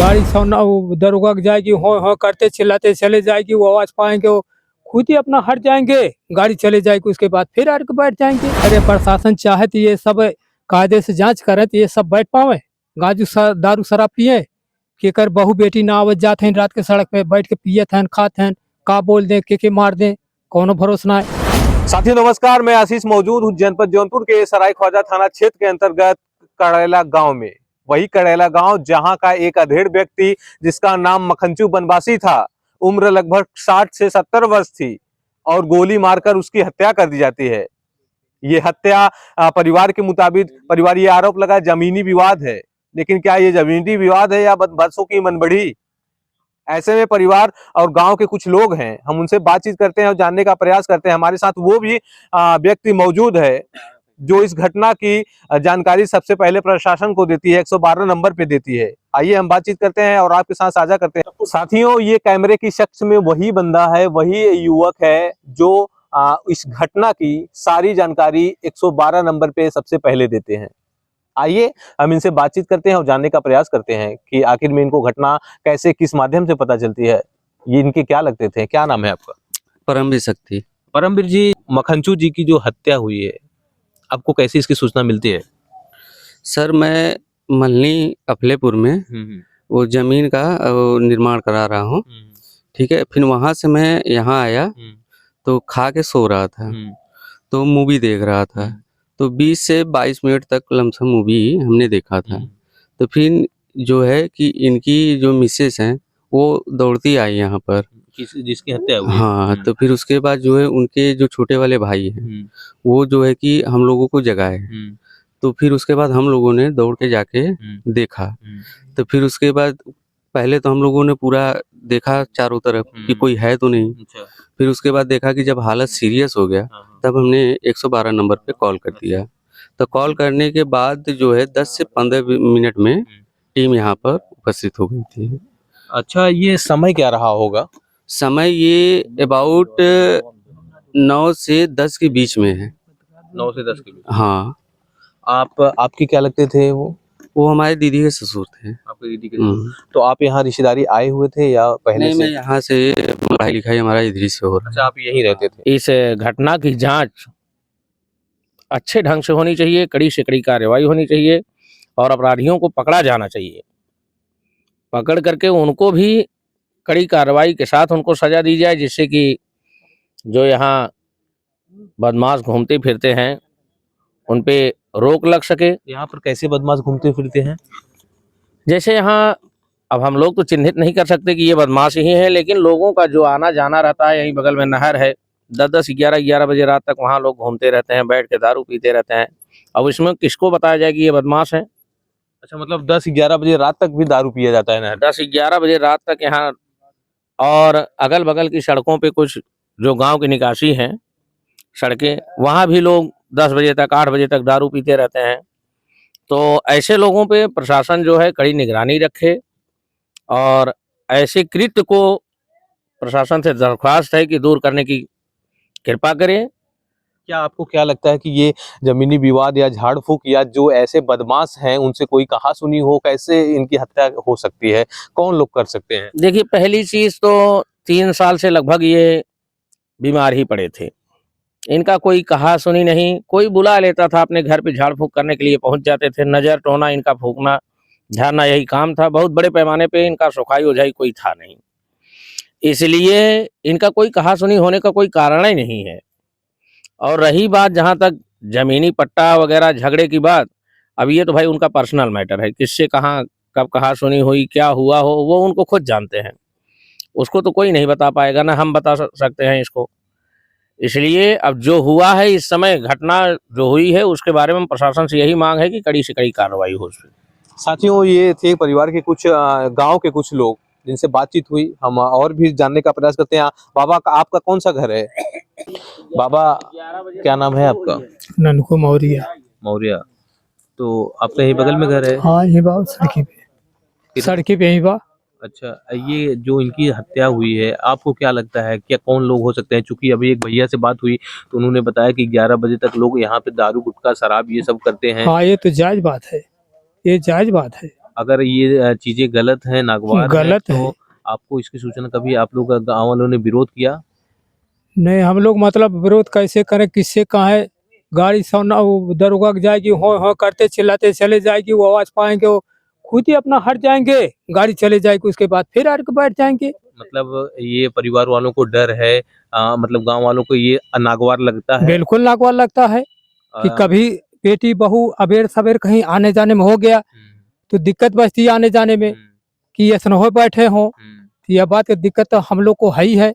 गाड़ी दरोगा जाएगी, हो करते चिल्लाते चले जाएगी, वो आवाज पाएंगे, वो खुद ही अपना हट जाएंगे, गाड़ी चले जाएगी, उसके बाद फिर आके बैठ जाएंगे। अरे प्रशासन चाहे तो ये सब कायदे से जांच करे तो ये सब बैठ पावे। दारू शराब पिए के कर बहू बेटी ना आवत जाते हैं, रात के सड़क पे बैठ के पियत हैं, खाते हैं, का बोल दें के मार दें, कोनो भरोसा ना है। साथियों नमस्कार, मैं आशीष मौजूद हूँ जनपद जौनपुर के सराय ख्वाजा थाना क्षेत्र के अंतर्गत कड़ैला गांव में। वही कड़ैला गांव जहां का एक अधेड़ व्यक्ति जिसका नाम मखनचू बनवासी था, उम्र लगभग 60 से 70 वर्ष थी और गोली मारकर उसकी हत्या कर दी जाती है। ये हत्या परिवार के मुताबिक परिवार ये आरोप लगा जमीनी विवाद है, लेकिन क्या ये जमीनी विवाद है या बदमाशों की मनबड़ी? ऐसे में परिवार और गांव के कुछ लोग हैं, हम उनसे बातचीत करते हैं और जानने का प्रयास करते हैं। हमारे साथ वो भी व्यक्ति मौजूद है जो इस घटना की जानकारी सबसे पहले प्रशासन को देती है, 112 नंबर पे देती है। आइए हम बातचीत करते हैं और आपके साथ साझा करते हैं। साथियों, ये कैमरे की शख्स में वही बंदा है, वही युवक है जो इस घटना की सारी जानकारी 112 नंबर पे सबसे पहले देते हैं। आइए हम इनसे बातचीत करते हैं और जानने का प्रयास करते हैं कि आखिर में इनको घटना कैसे, किस माध्यम से पता चलती है। ये इनके क्या लगते थे? क्या नाम है आपका? परमवीर शक्ति। परमवीर जी, मखनचू जी की जो हत्या हुई है, आपको कैसी इसकी सूचना मिलती है? सर, मैं मल्हनी अफलेपुर में वो जमीन का निर्माण करा रहा हूँ, ठीक है। फिर वहाँ से मैं यहाँ आया तो खा के सो रहा था, तो मूवी देख रहा था। तो 20 से 22 मिनट तक लमसम मूवी हमने देखा था। तो फिर जो है कि इनकी जो मिसेस हैं वो दौड़ती आई यहाँ पर, जिसकी हत्या हुई। हाँ। तो फिर उसके बाद जो है उनके जो छोटे वाले भाई हैं वो जो है कि हम लोगों को जगाए। तो फिर उसके बाद हम लोगों ने दौड़ के जाके देखा। तो फिर उसके बाद पहले तो हम लोगों ने पूरा देखा चारों तरफ कि कोई है तो नहीं। फिर उसके बाद देखा कि जब हालत सीरियस हो गया तब हमने 112 नंबर पे कॉल कर दिया। तो कॉल करने के बाद जो है 10 से 15 मिनट में टीम यहाँ पर उपस्थित हो गई थी। अच्छा, ये समय क्या रहा होगा? समय ये अबाउट 9 से 10 के बीच में है। 9 से 10 के बीच। हाँ। आपके क्या लगते थे? वो हमारे दीदी के ससुर थे। आपके दीदी के? तो आप यहाँ रिश्तेदारी आए हुए थे या पहले नहीं, से? मैं यहाँ से पढ़ाई लिखाई हमारा इधर से हो रहा है। अच्छा, आप यहीं रहते थे? इस घटना की जांच अच्छे ढंग से होनी चाहिए, कड़ी से कड़ी कार्रवाई होनी चाहिए और अपराधियों को पकड़ा जाना चाहिए। पकड़ करके उनको भी कड़ी कार्रवाई के साथ उनको सजा दी जाए, जिससे कि जो यहाँ बदमाश घूमते फिरते हैं उन पे रोक लग सके। यहाँ पर कैसे बदमाश घूमते फिरते हैं? जैसे यहाँ अब हम लोग तो चिन्हित नहीं कर सकते कि ये बदमाश ही है, लेकिन लोगों का जो आना जाना रहता है, यहीं बगल में नहर है, 10-10, 11-11 बजे रात तक वहाँ लोग घूमते रहते हैं, बैठ के दारू पीते रहते हैं। अब इसमें किसको बताया जाए कि ये बदमाश है? अच्छा, मतलब 10-11 बजे रात तक भी दारू पिया जाता है ना? 10-11 बजे रात तक यहाँ, और अगल बगल की सड़कों पे कुछ जो गांव की निकासी हैं सड़कें, वहाँ भी लोग 10 बजे तक, 8 बजे तक दारू पीते रहते हैं। तो ऐसे लोगों पे प्रशासन जो है कड़ी निगरानी रखे और ऐसे कृत्य को प्रशासन से दरख्वास्त है कि दूर करने की कृपा करें। क्या आपको क्या लगता है कि ये जमीनी विवाद या झाड़ फूक या जो ऐसे बदमाश हैं उनसे कोई कहा सुनी हो? कैसे इनकी हत्या हो सकती है? कौन लोग कर सकते हैं? देखिए, पहली चीज तो 3 साल से लगभग ये बीमार ही पड़े थे। इनका कोई कहा सुनी नहीं, कोई बुला लेता था अपने घर पे, झाड़ फूक करने के लिए पहुंच जाते थे। नजर टोना, इनका फूकना झाड़ना यही काम था। बहुत बड़े पैमाने पे इनका सोखाई ओझाई कोई था नहीं, इसलिए इनका कोई कहा सुनी होने का कोई कारण ही नहीं है। और रही बात जहाँ तक जमीनी पट्टा वगैरह झगड़े की बात, अब ये तो भाई उनका पर्सनल मैटर है, किससे कहाँ कब कहा सुनी हुई, क्या हुआ हो, वो उनको खुद जानते हैं। उसको तो कोई नहीं बता पाएगा, ना हम बता सकते हैं इसको। इसलिए अब जो हुआ है इस समय, घटना जो हुई है, उसके बारे में प्रशासन से यही मांग है कि कड़ी से कड़ी कार्रवाई हो उसमें। साथियों, ये थे परिवार के कुछ गांव के कुछ लोग जिनसे बातचीत हुई। हम और भी जानने का प्रयास करते हैं। बाबा, आपका कौन सा घर है? बाबा, क्या नाम है आपका? ननको मौर्य। मौर्य। तो आपका यही बगल में घर है? हाँ, यही बा सड़की पे यही बा। अच्छा, ये जो इनकी हत्या हुई है, आपको क्या लगता है क्या कौन लोग हो सकते हैं? चूंकि अभी एक भैया से बात हुई तो उन्होंने बताया कि 11 बजे तक लोग यहाँ पे दारू गुटखा शराब ये सब करते हैं। हाँ, ये तो जायज बात है, ये जायज बात है। अगर ये चीजें गलत हैं, नागवार गलत हैं, है। तो आपको इसकी सूचना कभी आप लोग गांव वालों ने विरोध किया? नहीं, हम लोग मतलब विरोध कैसे करें, किससे कहें? गाड़ी सामने वो दरोगा के जाएगी, हो करते चिल्लाते चले जाएगी, वो आवाज पाएंगे, वो खुद ही अपना हट जाएंगे, गाड़ी चले जाएगी, उसके बाद फिर आके बैठ जाएंगे। मतलब ये परिवार वालों को डर है, मतलब गांव वालों को ये नागवार लगता है। बिल्कुल नागवार लगता है कि अ, कभी बेटी बहू अबेर सवेर कहीं आने जाने में हो गया तो दिक्कत बचती है आने जाने में, कि ऐसा न हो बैठे हों। तो यह बात की दिक्कत तो हम लोग को है ही है।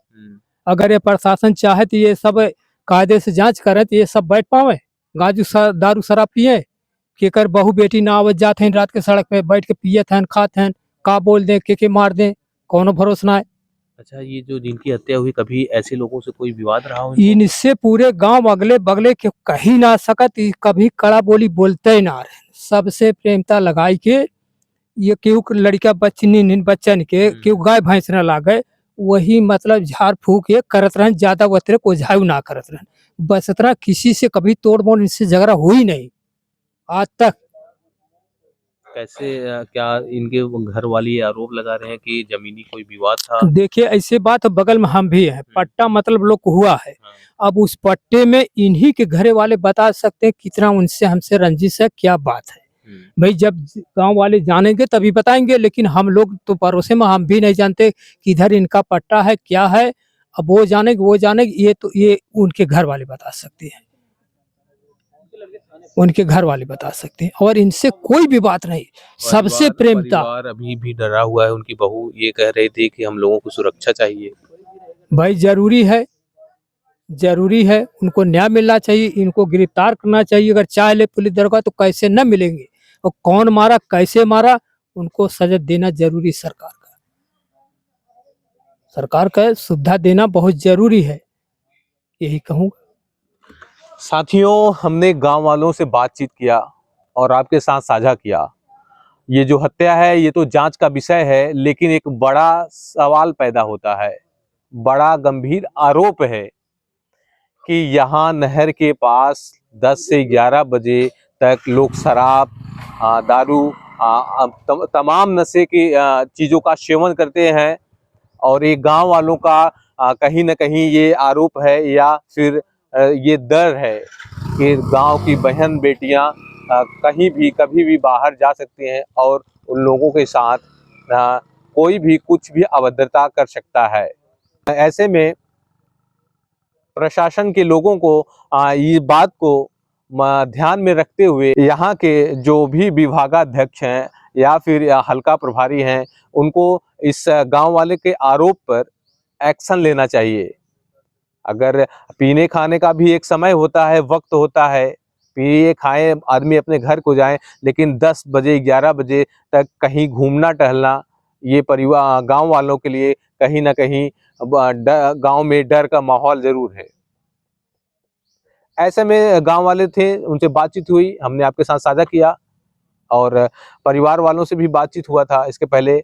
अगर ये प्रशासन चाहे तो ये सब कायदे से जांच करे तो ये सब बैठ पावे, दारू शराब पिए, कि कर बहू बेटी ना आवत जाते हैं रात के सड़क पे बैठ के पियत हैं खाते हैं, का बोल दें के मार दें, कोनो भरोसा ना है। अच्छा, ये जो जिनकी हत्या हुई, कभी ऐसे लोगों से कोई विवाद रहा हो इनको? इनसे पूरे गांव अगले बगले के कहीं ना सकत, ई कभी कड़ा बोली बोलते ही ना रहे, सबसे प्रेमता लगाई के ये क्यों लड़का बच्चन बच्चन के क्यों गाय भैंस न लागे, वही मतलब झाड़ फूक ये करत रहन, ज्यादा वतरे को झाऊ ना करत रहन, बस इतना। किसी से कभी तोड़ मोड़ इनसे झगड़ा हुई नहीं आज तक। कैसे क्या इनके घर वाले ये आरोप लगा रहे हैं कि जमीनी कोई विवाद था? देखिए ऐसे बात बगल में हम भी हैं, पट्टा मतलब लोग को हुआ है। हाँ। अब उस पट्टे में इन्हीं के घरे वाले बता सकते हैं कितना उनसे हमसे रंजिश है, क्या बात है। भाई जब गांव वाले जानेंगे तभी बताएंगे, लेकिन हम लोग तो पड़ोसे में हम भी नहीं जानते कि इधर इनका पट्टा है क्या है। अब वो जानेंगे, ये तो ये उनके घर वाले बता सकते हैं, उनके घर वाले बता सकते हैं, और इनसे कोई भी बात नहीं, सबसे प्रेमता। परिवार अभी भी डरा हुआ है। उनकी बहू ये कह रही थी कि हम लोगों को सुरक्षा चाहिए। भाई जरूरी है, उनको न्याय मिलना चाहिए, इनको गिरफ्तार करना चाहिए। अगर चाह ले पुलिस दरोगा तो कैसे न मिलेंगे, और कौन मारा कैसे मारा उनको सजा देना जरूरी। सरकार का सुविधा देना बहुत जरूरी है, यही कहूँगा। साथियों, हमने गांव वालों से बातचीत किया और आपके साथ साझा किया। ये जो हत्या है ये तो जांच का विषय है, लेकिन एक बड़ा सवाल पैदा होता है, बड़ा गंभीर आरोप है कि यहाँ नहर के पास 10 से 11 बजे तक लोग शराब, दारू, तमाम नशे की चीज़ों का सेवन करते हैं। और ये गांव वालों का कहीं ना कहीं ये आरोप है, या फिर ये डर है कि गांव की बहन बेटियां कहीं भी कभी भी बाहर जा सकती हैं और उन लोगों के साथ कोई भी कुछ भी अभद्रता कर सकता है। ऐसे में प्रशासन के लोगों को ये बात को ध्यान में रखते हुए यहाँ के जो भी विभागाध्यक्ष हैं या फिर हल्का प्रभारी हैं, उनको इस गांव वाले के आरोप पर एक्शन लेना चाहिए। अगर पीने खाने का भी एक समय होता है, वक्त होता है, पिए खाए आदमी अपने घर को जाए, लेकिन 10 बजे 11 बजे तक कहीं घूमना टहलना ये परिवार गांव वालों के लिए कहीं ना कहीं गांव में डर का माहौल जरूर है। ऐसे में गांव वाले थे, उनसे बातचीत हुई, हमने आपके साथ साझा किया। और परिवार वालों से भी बातचीत हुआ था इसके पहले।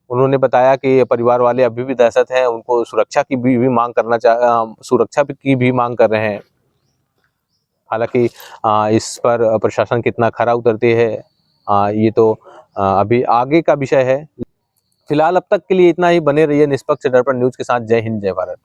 उन्होंने बताया कि परिवार वाले अभी भी दहशत हैं, उनको सुरक्षा की भी मांग करना सुरक्षा की भी मांग कर रहे हैं। हालांकि इस पर प्रशासन कितना खरा उतरते है ये तो अभी आगे का विषय है। फिलहाल अब तक के लिए इतना ही। बने रहिए निष्पक्ष दर्पण न्यूज के साथ। जय हिंद, जय भारत।